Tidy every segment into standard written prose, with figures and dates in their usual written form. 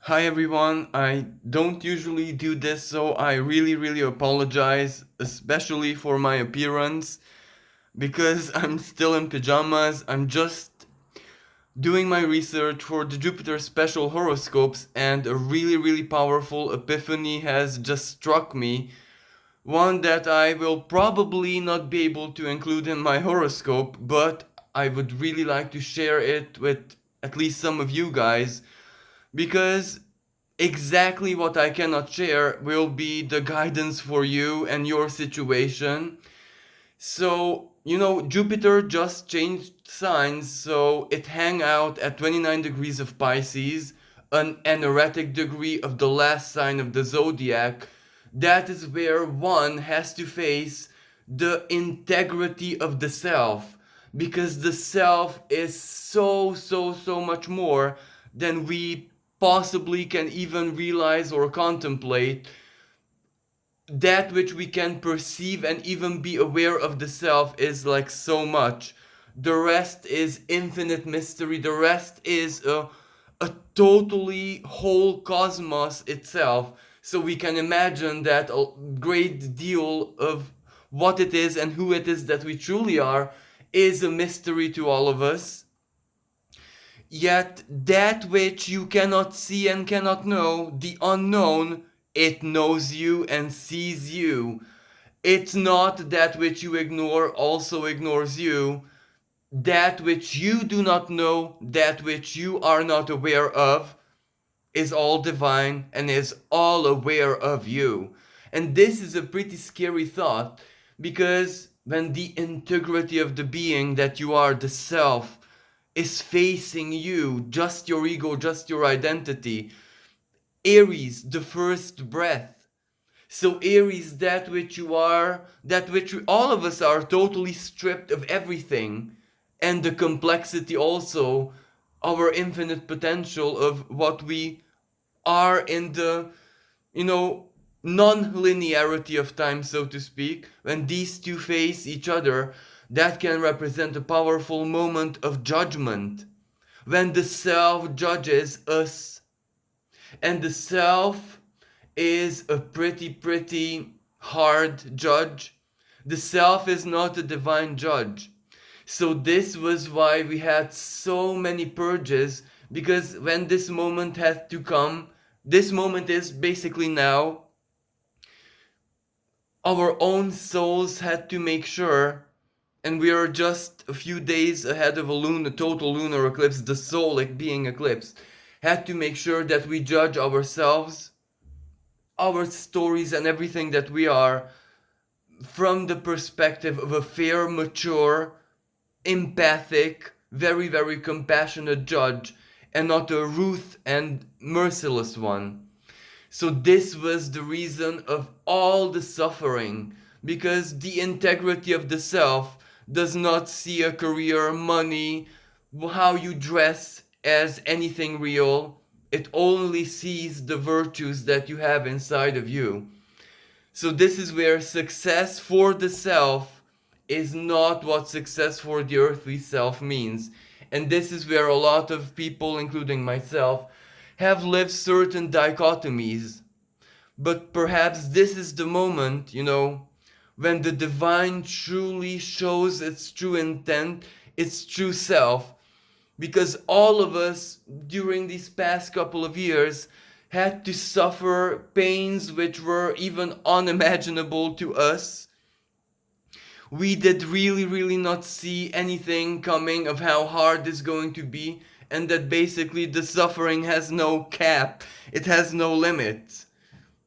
Hi everyone, I don't usually do this, so I really apologize, especially for my appearance, because I'm still in pajamas. I'm just doing my research for the Jupiter special horoscopes, and a really powerful epiphany has just struck me. One that I will probably not be able to include in my horoscope, but I would really like to share it with at least some of you guys because exactly what I cannot share will be the guidance for you and your situation. So, Jupiter just changed signs, so it hang out at 29 degrees of Pisces, an anaretic degree of the last sign of the zodiac. That is where one has to face the integrity of the self, because the self is so much more than we possibly can even realize or contemplate. That which we can perceive and even be aware of the self is like so much. The rest is infinite mystery. The rest is a totally whole cosmos itself. So we can imagine that a great deal of what it is and who it is that we truly are is a mystery to all of us. Yet that which you cannot see and cannot know, the unknown, it knows you and sees you. It's not that which you ignore also ignores you. That which you do not know, that which you are not aware of, is all divine and is all aware of you. And this is a pretty scary thought, because when the integrity of the being that you are, the self, is facing you, just your ego, just your identity, Aries, the first breath. So Aries, that which you are, that which all of us are, totally stripped of everything, and the complexity also, our infinite potential of what we are in the, you know, non-linearity of time, so to speak. When these two face each other, that can represent a powerful moment of judgment. When the self judges us, and the self is a pretty hard judge. The self is not a divine judge. So this was why we had so many purges, because when this moment had to come, this moment is basically now, our own souls had to make sure, and we are just a few days ahead of a total lunar eclipse, the soul like being eclipsed, had to make sure that we judge ourselves, our stories, and everything that we are from the perspective of a fair, mature, empathic, very compassionate judge, and not a ruth and merciless one. So this was the reason of all the suffering, because the integrity of the self does not see a career, money, how you dress as anything real. It only sees the virtues that you have inside of you. So this is where success for the self is not what success for the earthly self means. And this is where a lot of people, including myself, have lived certain dichotomies. But perhaps this is the moment, when the divine truly shows its true intent, its true self, because all of us during these past couple of years had to suffer pains which were even unimaginable to us. We did really not see anything coming of how hard this is going to be, and that basically the suffering has no cap, it has no limit.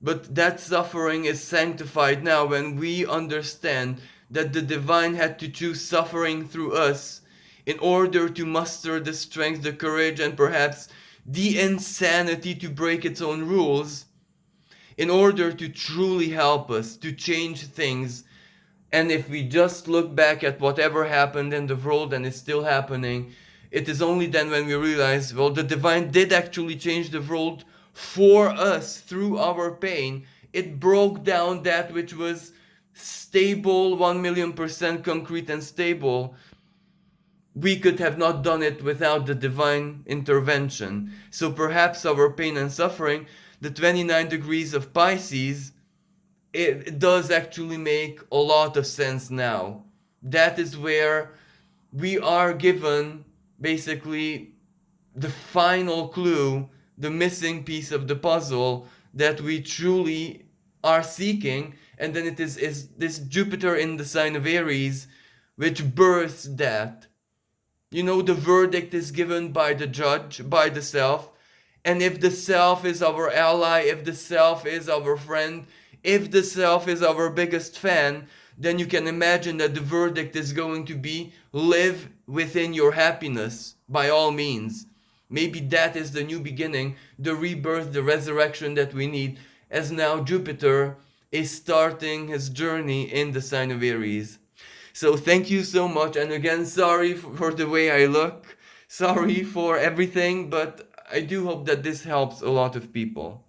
But that suffering is sanctified now when we understand that the divine had to choose suffering through us in order to muster the strength, the courage, and perhaps the insanity to break its own rules, in order to truly help us to change things. And if we just look back at whatever happened in the world and is still happening, it is only then when we realize, well, the divine did actually change the world for us through our pain. It broke down that which was stable, 1,000,000% concrete and stable, we could have not done it without the divine intervention. So perhaps our pain and suffering, the 29 degrees of Pisces, it does actually make a lot of sense now. That is where we are given basically the final clue, the missing piece of the puzzle that we truly are seeking. And then it is this Jupiter in the sign of Aries which births that. You know, the verdict is given by the judge, by the self. And if the self is our ally, if the self is our friend, if the self is our biggest fan, then you can imagine that the verdict is going to be live within your happiness by all means. Maybe that is the new beginning, the rebirth, the resurrection that we need, as now Jupiter is starting his journey in the sign of Aries. So thank you so much, and again, sorry for the way I look, sorry for everything, but I do hope that this helps a lot of people.